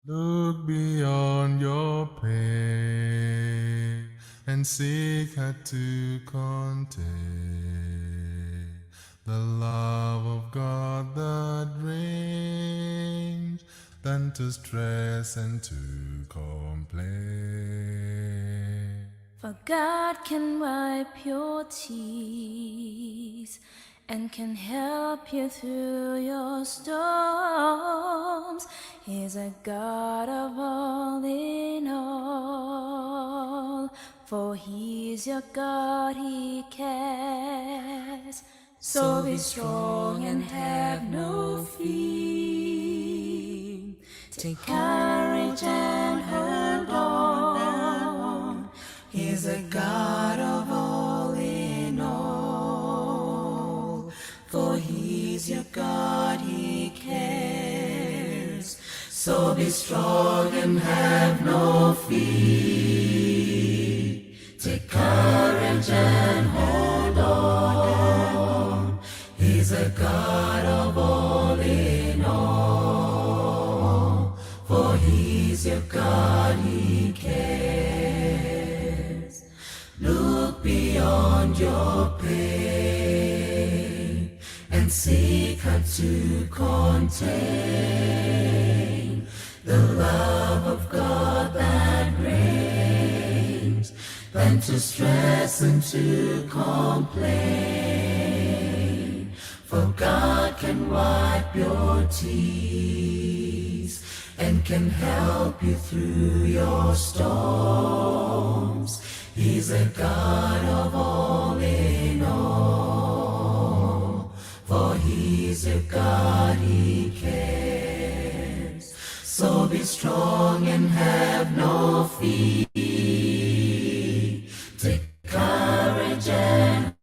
Look beyond your pain and seek how to contain the love of God that reigns than to stress and to complain. For God can wipe your tears and can help you through your storms. He's a God of all in all. For He's your God, He cares. So be strong and have no fear. Take courage and hold on. He's a God of all in all. For He's your God, He cares. So be strong and have no fear. Take courage and hold on. He's a God of all in all. For He's your God, He cares. Look beyond your pain and seek how to contain the love of God that reigns than to stress and to complain. For God can wipe your tears and can help you through your storms. He's a God of all in all. For He's a God, He cares. So be strong and have no fear. Take courage and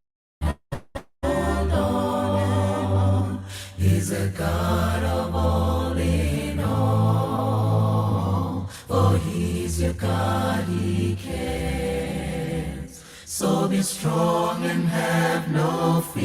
hold on. He's a God of all in all. For He's your God, He cares. So be strong and have no fear.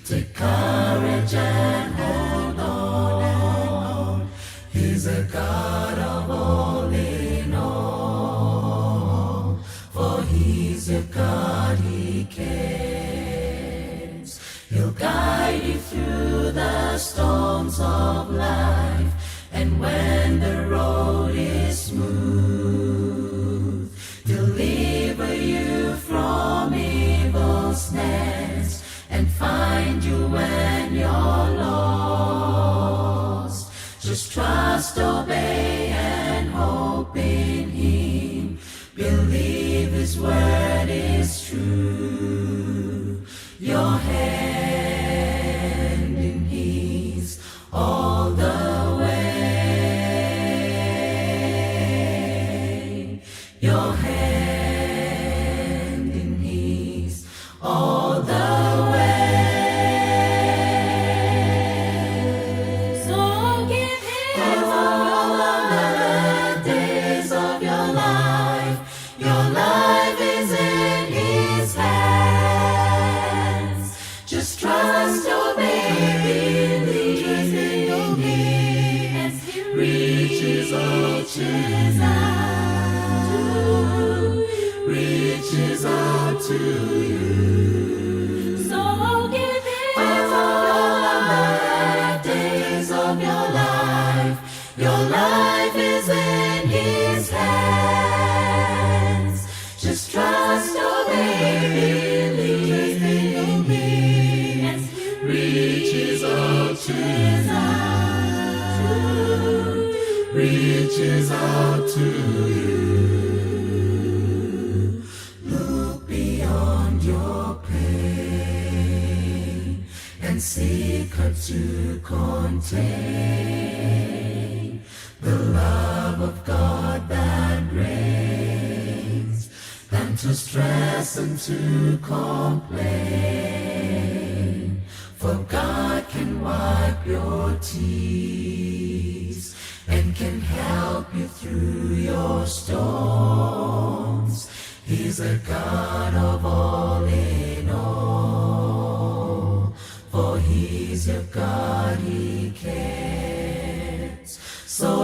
Take courage and hold on. He's a God of all in all. For He's your God, He cares. He'll guide you through the storms of life. And when the road is smooth, deliver you from evil's snares and find you when you're lost. Just trust, obey, and hope in Him. Believe His word is true. Your hand in His all the way. Your hand in His all the way. So give Him all the days of your life. Your life is in His hands. Just trust, obey, believe in Him as He reaches out to you. Reaches out to you. So give Him all the days of your life. Your life is in His hands. Just trust, obey, believe in Him as He reaches out to you. Reaches out to you. Look beyond your pain and seek how to contain the love of God that reigns than to stress and to complain. For God can wipe your tears and can help you through your storms. He's a God of all in all. For He's your God, He cares.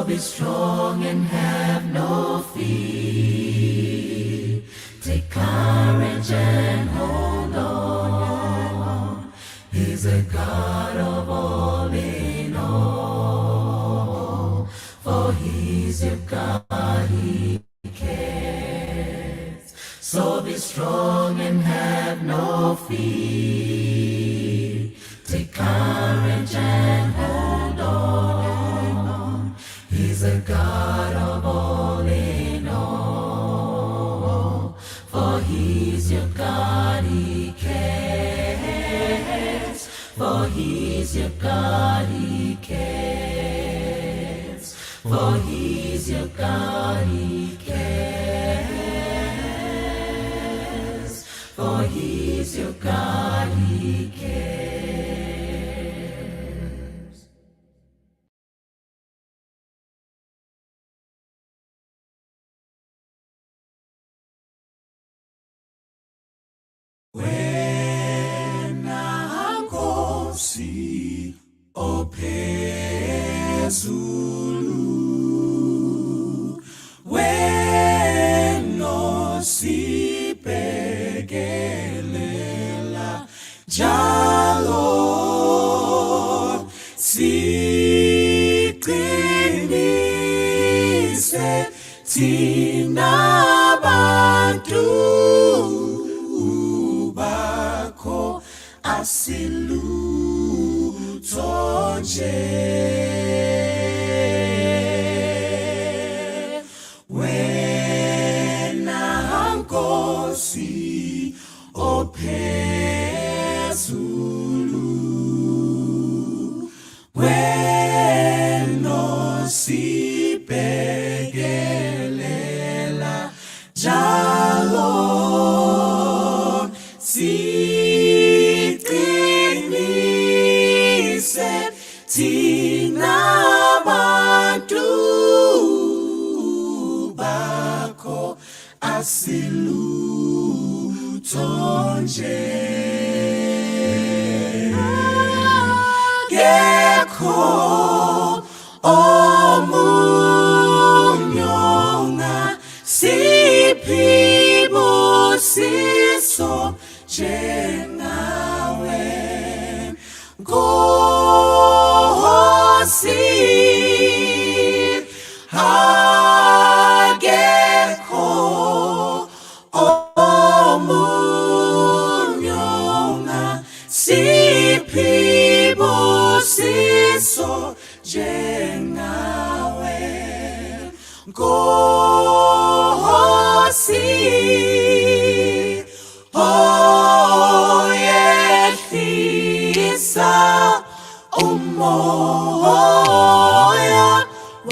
be strong and have no fear. Take courage and hold on. He's a God of all in all. For He's your God, He cares. So be strong and have no fear. Take courage and hold on. He's a God of all in all. For He's your God, He cares. For He's your God, He cares. For He's your God, He cares. For He's your God, He cares. Wenankosi ophezulu wenosibhekelela njalo siqinise thina bantu bakho asilutho nje. Wena Nkosi ophezulu wenosibhekelela njalo siqinise thina bantu bakho asilutho nje. Akekho omunyonga siphibusiso njengawe Nkosi. Akekho omunyonga siphibusiso njengawe Nkosi. Oyehlisa umoya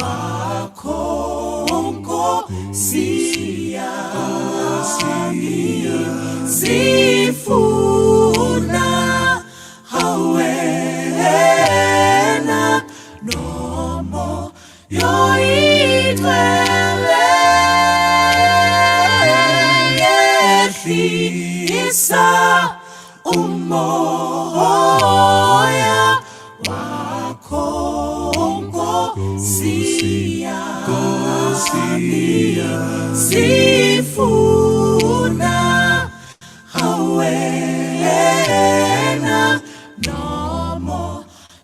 wakho Nkosi yami, sifuna awena nomo yoyigcwele. Yehlisa umoya wakho Nkosi yami, sifuna awena nomo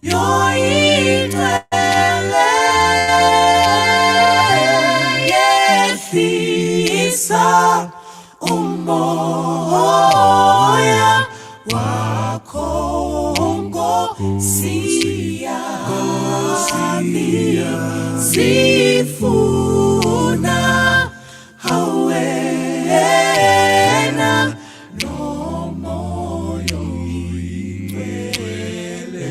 yoyigcwele. Yehlisa umoya wakho Nkosi yami, sifuna awena nomo yoyigcwele.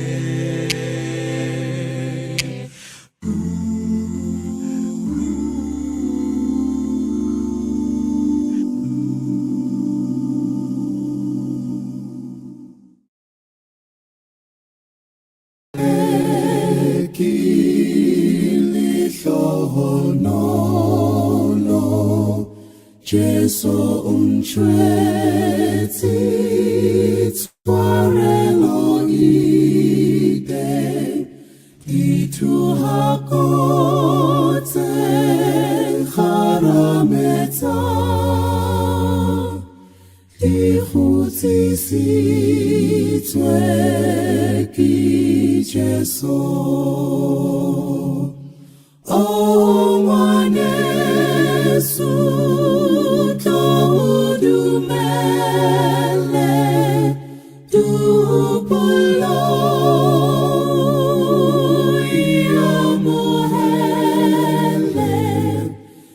Kilihlohonolo Jesu umshwetsi twarelo ide itu hako ntshitswe ke Jesu o ngwaneso tlo dumele tupelo iamohele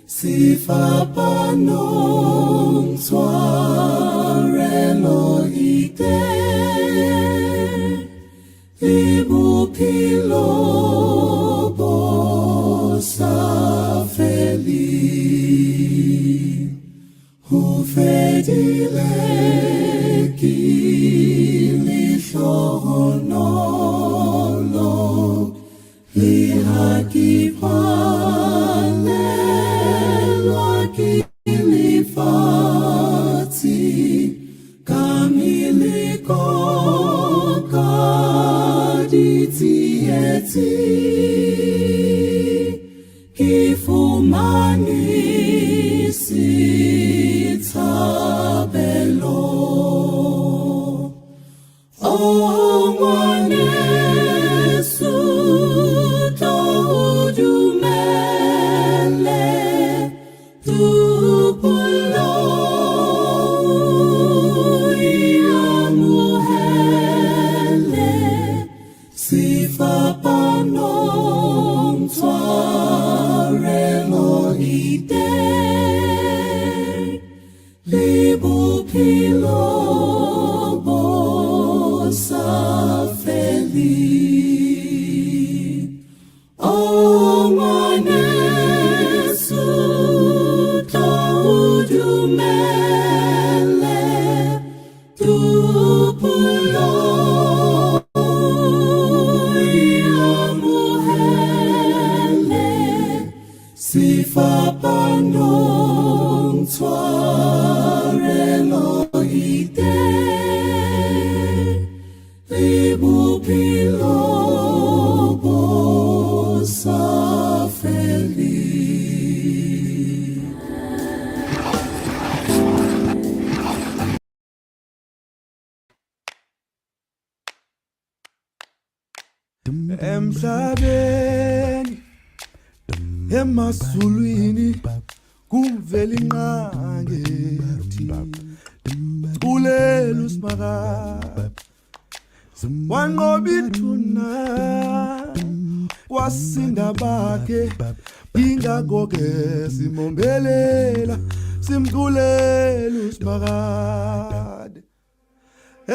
sifapanong tshwarelo ite ibuphilo bo sa feli ho fedile ke lehlohonolo le ha ke palelwa ke lefatshe ka meleko ka ditsietsi ke fumane sitshabelo o ngwaneso tlo dumele tupelo iamohele sifapanong tshwarelo ite le bophelo bo sa feli o ngwaneso tlo dumele tupelo iamohele sifapanong tshwarelo ite le bophelo bo sa feli. Emhlabeni emasulwini kuvela inqangethi kulela uSimakade wanqoba ithuna wasinda bakhe ingakho-ke simombelela simculela uSimakade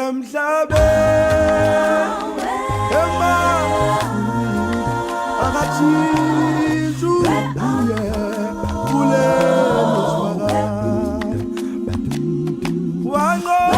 emhlabeni akathishu kulela uSimakade wanqoba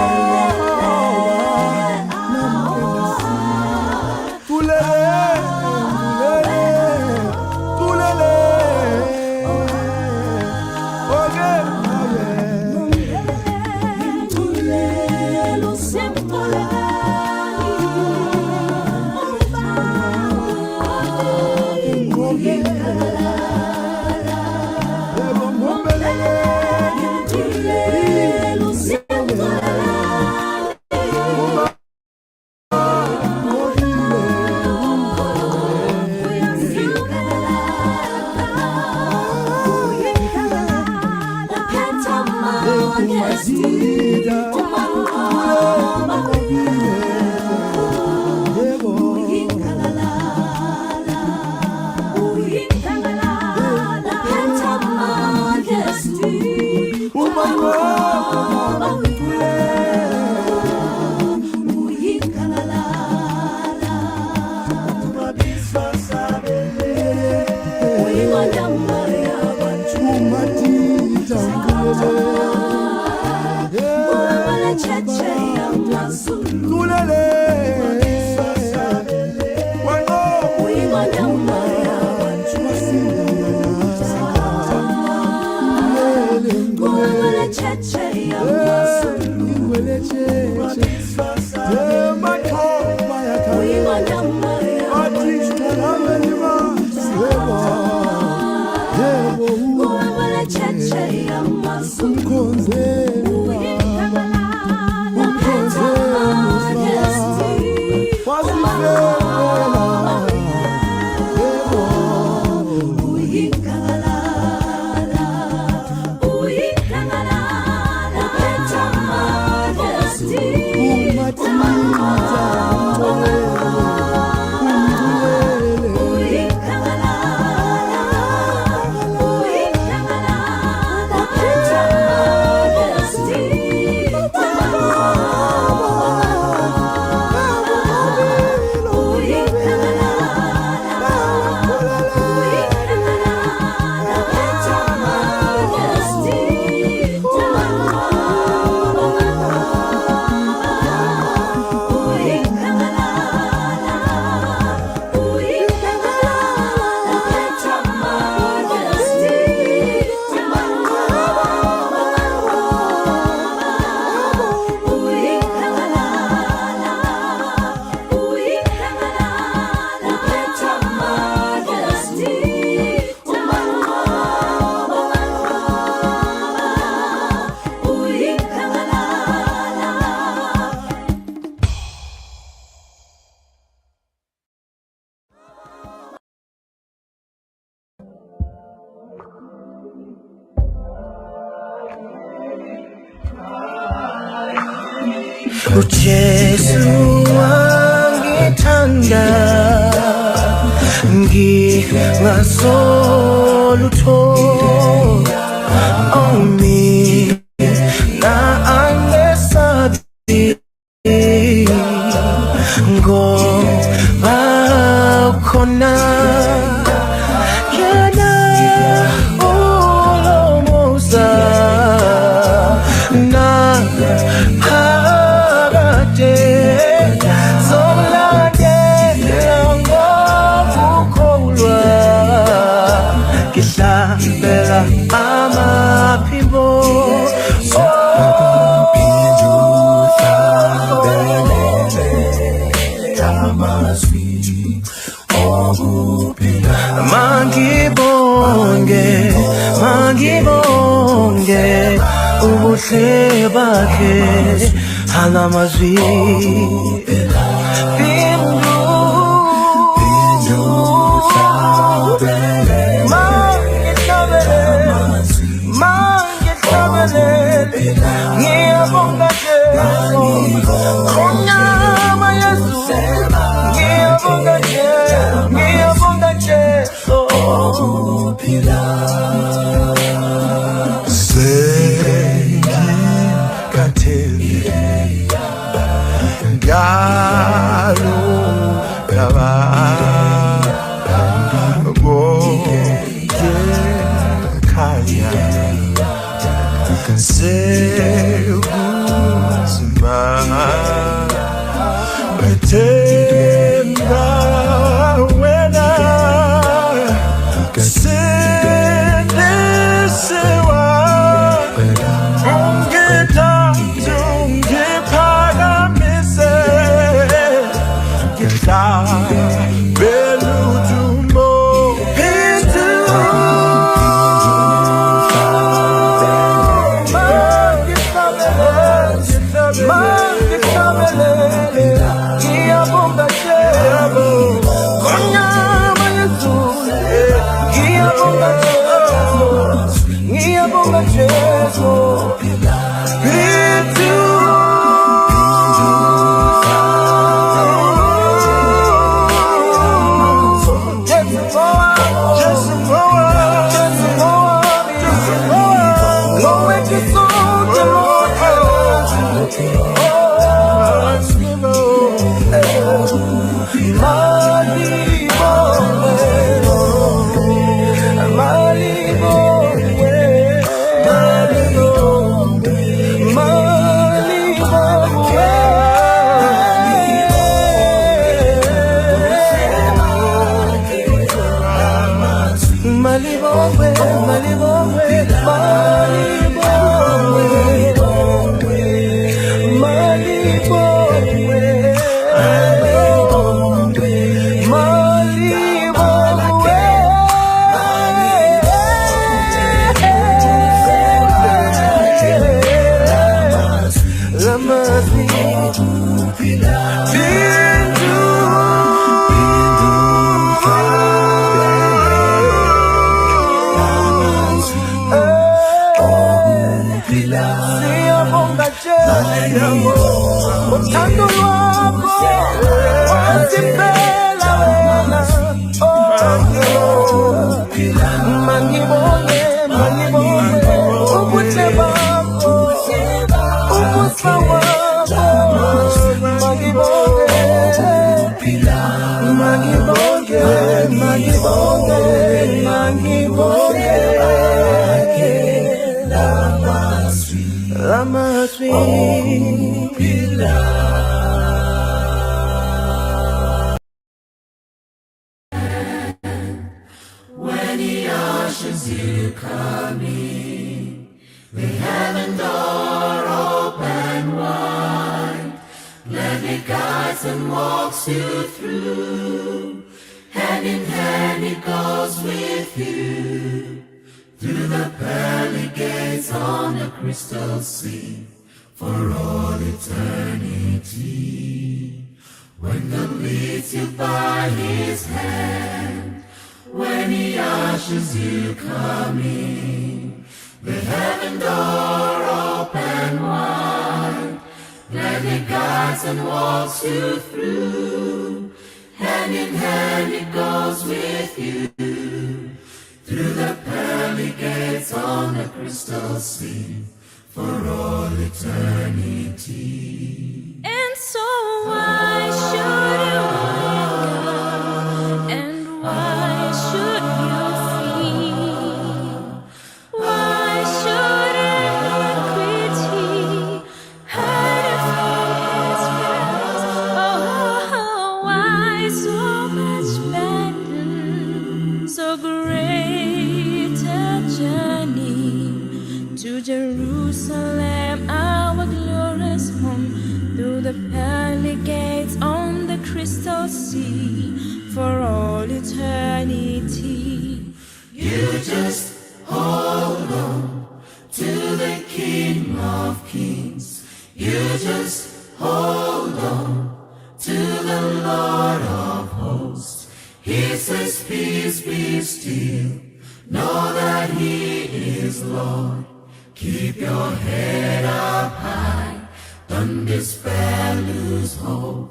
Uyinkalala uJesu wangithanda ngingasolutho mina angesabi ngoba khona yena ulomusa na phakade zolandela ngokukholwa ngihlabela amaphimbo Mangibonge ubuhle bakhe alamazwi ngiyabonga Jesu ngonyama Yesu ngiyabonga Jesu sengikatheli ngalo laba khaya sekuzima bethemba wena sendesewa ungithathu ngiphakamise ngihlabela udumo phethu ngiyabonga Jesu ngonyama Yesu ngiyabonga Jesu phethu uthando lwakho wasiphela wena mangibonge ubuhle bakho ubusa wakho mangibonge Lamaswi When he ushers you coming, the heaven door open wide, gladly guides and walks you through. Hand in hand he goes with you, through the pearly gates on the crystal sea, for all eternity. When God leads you by his hand, when he ushers you coming, the heaven door open wide, gladly guides and walks you through. Hand in hand it goes with you, through the pearly gates on the crystal sea, for all eternity. And so why should you linger, and why should you feel? Why should iniquity hide from his face? Oh, why so much burden, so great a journey to Jerusalem, our glorious home, through the pearly gates on the crystal sea, for all eternity. You just hold on to the King of Kings. You just hold on to the Lord of hosts. He says, peace be still. Know that He is Lord. Keep your head up high. Don't despair, lose hope.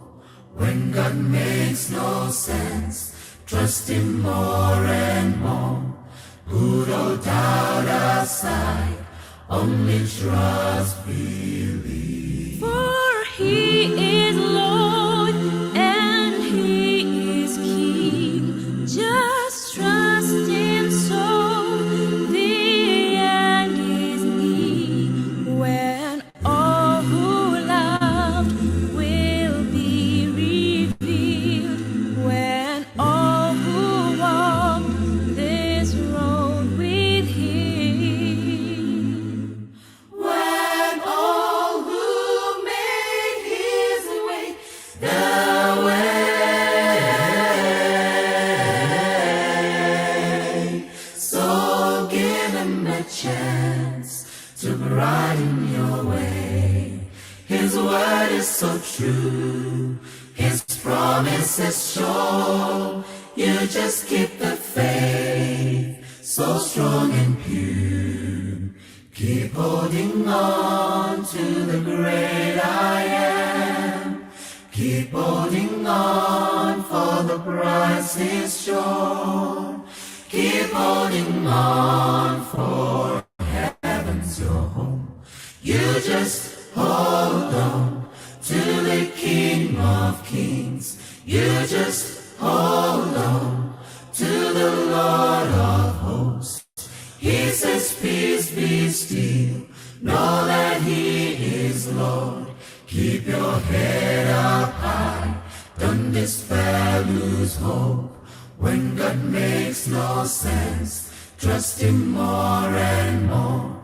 When God makes no sense, trust Him more and more. Put all doubt aside, only trust, believe. For He is Lord and He is King. Just trust Him so the end is near, when all who loved will be revealed, when all who walk this road with Him. When all who made His way the way, so give Him a chance to brighten your way. His word is so true, His promise is sure. You just keep the faith, so strong and pure. Keep holding on to the great I am. Keep holding on, for the price is sure. Keep holding on, for heaven's your home. You just hold on to the King of Kings. You just hold on to the Lord of hosts. He says, peace be still. Know that He is Lord. Keep your head up high. Don't despair, lose hope. When God makes no sense, trust Him more and more.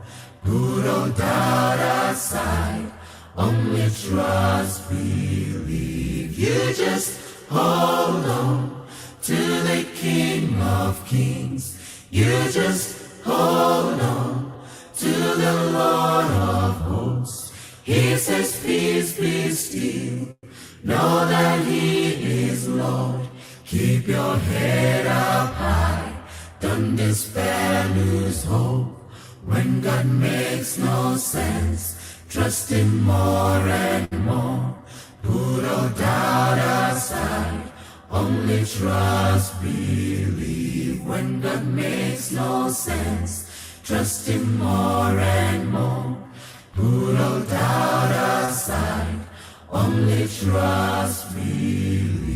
Put all doubt aside, only trust, believe. You just hold on to the King of Kings. You just hold on to the Lord of hosts. He says, peace be still. Know that He is Lord. Keep your head up high. Don't despair, lose hope. When God makes no sense, trust Him more and more. Put all doubt aside, only trust, believe. When God makes no sense, trust Him more and more. Put all doubt aside, only trust, believe.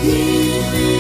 He